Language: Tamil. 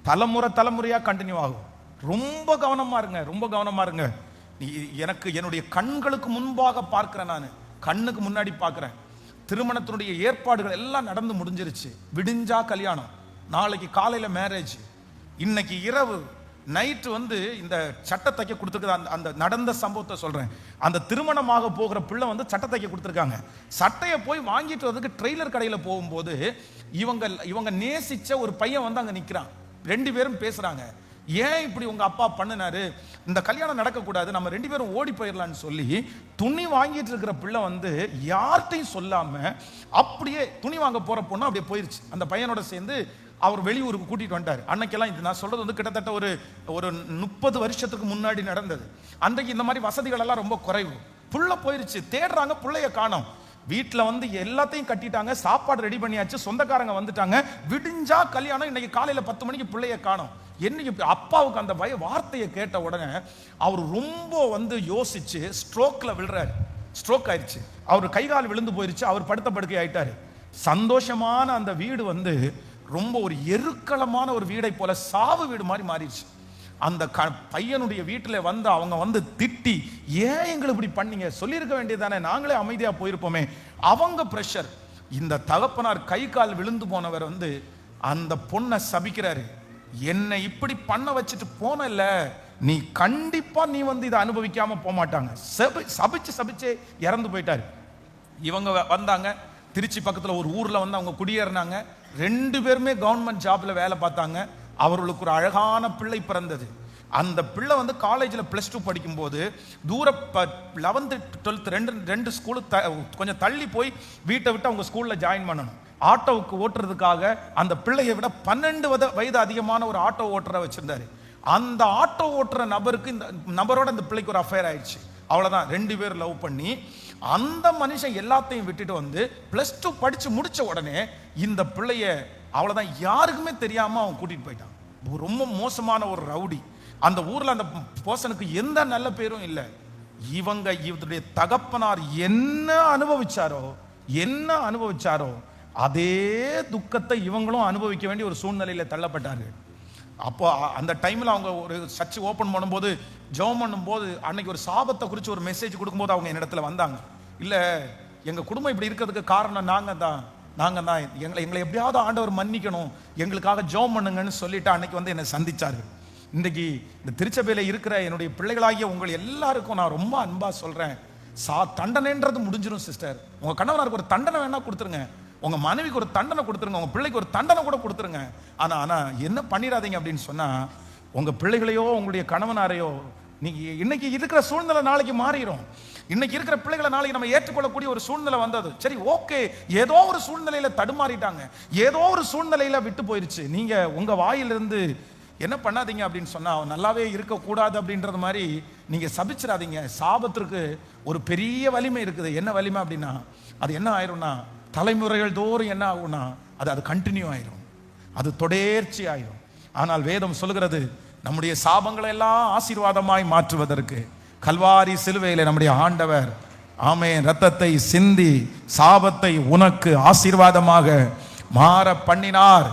தலைமுறை தலைமுறையா கண்டினியூ ஆகும். ரொம்ப கவனமா இருங்க, ரொம்ப கவனமா இருங்க. எனக்கு என்னுடைய கண்களுக்கு முன்பாக பார்க்கிறேன், நான் கண்ணுக்கு முன்னாடி பார்க்கிறேன். திருமணத்தினுடைய ஏற்பாடுகள் எல்லாம் நடந்து முடிஞ்சிருச்சு. விடிஞ்சா கல்யாணம், நாளைக்கு காலையில மேரேஜ், இன்னைக்கு இரவு நைட்டு இந்த சட்டை தைக்க கொடுத்துருக்குது. அந்த நடந்த சம்பவத்தை சொல்றேன். அந்த திருமணமாக போகிற பிள்ளை சட்டை தைக்க கொடுத்துருக்காங்க. சட்டையை போய் வாங்கிட்டு வரதுக்கு ட்ரெய்லர் கடையில் போகும்போது இவங்க நேசிச்ச ஒரு பையன் அங்க நிக்கிறான். 2 பேரும் பேசுறாங்க. ஏன் இப்படி உங்க அப்பா பண்ணினாரு, இந்த கல்யாணம் நடக்கக்கூடாது, நம்ம 2 பேரும் ஓடி போயிடலான்னு சொல்லி துணி வாங்கிட்டு இருக்கிற பிள்ளை யார்கிட்டையும் சொல்லாம அப்படியே துணி வாங்க போற பொண்ணு அப்படியே போயிருச்சு. அந்த பையனோட சேர்ந்து அவர் வெளியூருக்கு கூட்டிட்டு வந்துட்டார். அன்னைக்கெல்லாம் இது நான் சொல்றது கிட்டத்தட்ட ஒரு 30 வருஷத்துக்கு முன்னாடி நடந்தது. அன்றைக்கு இந்த மாதிரி வசதிகள் எல்லாம் ரொம்ப குறைவு. புள்ள போயிருச்சு, தேடுறாங்க, புள்ளைய காணோம். வீட்டில் எல்லாத்தையும் கட்டிட்டாங்க, சாப்பாடு ரெடி பண்ணியாச்சு, சொந்தக்காரங்க வந்துட்டாங்க. விடிஞ்சா கல்யாணம், இன்னைக்கு காலையில 10 மணிக்கு பிள்ளைய காணோம். என்னைக்கு அப்பாவுக்கு அந்த வார்த்தையை கேட்ட உடனே அவர் ரொம்ப யோசிச்சு ஸ்ட்ரோக்ல விழுறாரு. ஸ்ட்ரோக் ஆயிடுச்சு, அவர் கை கால் விழுந்து போயிருச்சு, அவர் படுத்த படுக்கை ஆயிட்டாரு. சந்தோஷமான அந்த வீடு ரொம்ப ஒரு எருக்களமான ஒரு வீடை போல சாவு வீடு மாதிரி மாறிடுச்சு. அந்த பையனுடைய வீட்டில் அவங்க திட்டி, ஏன் எங்களை இப்படி பண்ணீங்க, சொல்லியிருக்க வேண்டியதானே, நாங்களே அமைதியா போயிருப்போமே. அவங்க பிரஷர். இந்த தகப்பனார் கை கால் விழுந்து போனவர் அந்த பொண்ணை சபிக்கிறாரு. என்னை இப்படி பண்ண வச்சுட்டு போனல, நீ கண்டிப்பா நீ இதை அனுபவிக்காம போக மாட்டாங்க. சபிச்சு சபிச்சே இறந்து போயிட்டாரு. இவங்க வந்தாங்க, திருச்சி பக்கத்தில் ஒரு ஊர்ல அவங்க குடியேறினாங்க. 2 பேருமே கவர்மெண்ட் ஜாப்ல வேலை பார்த்தாங்க. அவர்களுக்கு ஒரு அழகான பிள்ளை பிறந்தது. அந்த பிள்ளை காலேஜில் +2 படிக்கும் போது தூர 11th 12th ரெண்டு ஸ்கூலு கொஞ்சம் தள்ளி போய் வீட்டை விட்டு அவங்க ஸ்கூல்ல ஜாயின் பண்ணணும். ஆட்டோவுக்கு ஓட்டுறதுக்காக அந்த பிள்ளையை விட 12 வயது அதிகமான ஒரு ஆட்டோ ஓட்டுற வச்சிருந்தாரு. அந்த ஆட்டோ ஓட்டுற நபருக்கு இந்த நபரோட இந்த பிள்ளைக்கு ஒரு அஃபேர் ஆயிடுச்சு. அவ்வளவுதான், 2 பேர் லவ் பண்ணி அந்த மனுஷன் எல்லாத்தையும் விட்டுட்டு +2 படிச்சு முடிச்ச உடனே இந்த பிள்ளைய அவ்வளவுதான் யாருக்குமே தெரியாம அவன் கூட்டிட்டு போயிட்டான். ரொம்ப மோசமான ஒரு ரவுடி. அந்த ஊர்ல அந்த பர்சனுக்கு எந்த நல்ல பேரும் இல்லை. இவருடைய தகப்பனார் என்ன அனுபவிச்சாரோ அதே துக்கத்தை இவங்களும் அனுபவிக்க வேண்டிய ஒரு சூழ்நிலையில தள்ளப்பட்டார்கள். அப்போ அந்த டைம்ல அவங்க ஒரு சர்ச் ஓபன் பண்ணும்போது, ஜெபம் பண்ணும்போது, அன்னைக்கு ஒரு சாபத்தை குறித்து ஒரு மெசேஜ் கொடுக்கும்போது அவங்க என்னிடத்துல வந்தாங்க. இல்ல, எங்க குடும்பம் இப்படி இருக்கிறதுக்கு காரணம் நாங்க தான், எங்களை எப்படியாவது ஆண்டவர் மன்னிக்கணும், எங்களுக்காக ஜெபம் பண்ணுங்கன்னு சொல்லிட்டு அன்னைக்கு என்னை சந்திச்சாரு. இன்னைக்கு இந்த திருச்சபையில இருக்கிற என்னுடைய பிள்ளைகளாகிய உங்கள் எல்லாருக்கும் நான் ரொம்ப அன்பா சொல்றேன், தண்டனைன்றது முடிஞ்சிடும் சிஸ்டர். உங்க கணவனாருக்கு ஒரு தண்டனை வேணா கொடுத்துருங்க, உங்க மனைவிக்கு ஒரு தண்டனை கொடுத்துருங்க, உங்க பிள்ளைக்கு ஒரு தண்டனை கூட கொடுத்துருங்க. ஆனா என்ன பண்ணிடாதீங்க அப்படின்னு சொன்னா, உங்க பிள்ளைகளையோ உங்களுடைய கணவனாரையோ நீங்க இன்னைக்கு இருக்கிற சூழ்நிலை நாளைக்கு மாறிடும். இன்னைக்கு இருக்கிற பிள்ளைகளை நாளைக்கு நம்ம ஏற்றுக்கொள்ளக்கூடிய ஒரு சூழ்நிலை வந்தது. சரி, ஓகே, ஏதோ ஒரு சூழ்நிலையில தடுமாறிட்டாங்க, ஏதோ ஒரு சூழ்நிலையில விட்டு போயிருச்சு. நீங்க உங்க வாயிலிருந்து என்ன பண்ணாதீங்க அப்படின்னு சொன்னா, நல்லாவே இருக்கக்கூடாது அப்படின்றது மாதிரி நீங்க சபிச்சிடாதீங்க. சாபத்திற்கு ஒரு பெரிய வலிமை இருக்குது. என்ன வலிமை அப்படின்னா, அது என்ன ஆயிரும்னா, தலைமுறைகள் தோறும் என்ன ஆகும்னா அது கண்டினியூ ஆயிரும், அது தொடர்ச்சி ஆயிரும். ஆனால் வேதம் சொல்கிறது, நம்முடைய சாபங்களை எல்லாம் ஆசீர்வாதமாய் மாற்றுவதற்கு கல்வாரி சிலுவையிலே நம்முடைய ஆண்டவர் ஆமென் ரத்தத்தை சிந்தி சாபத்தை உனக்கு ஆசீர்வாதமாக மாற பண்ணினார்.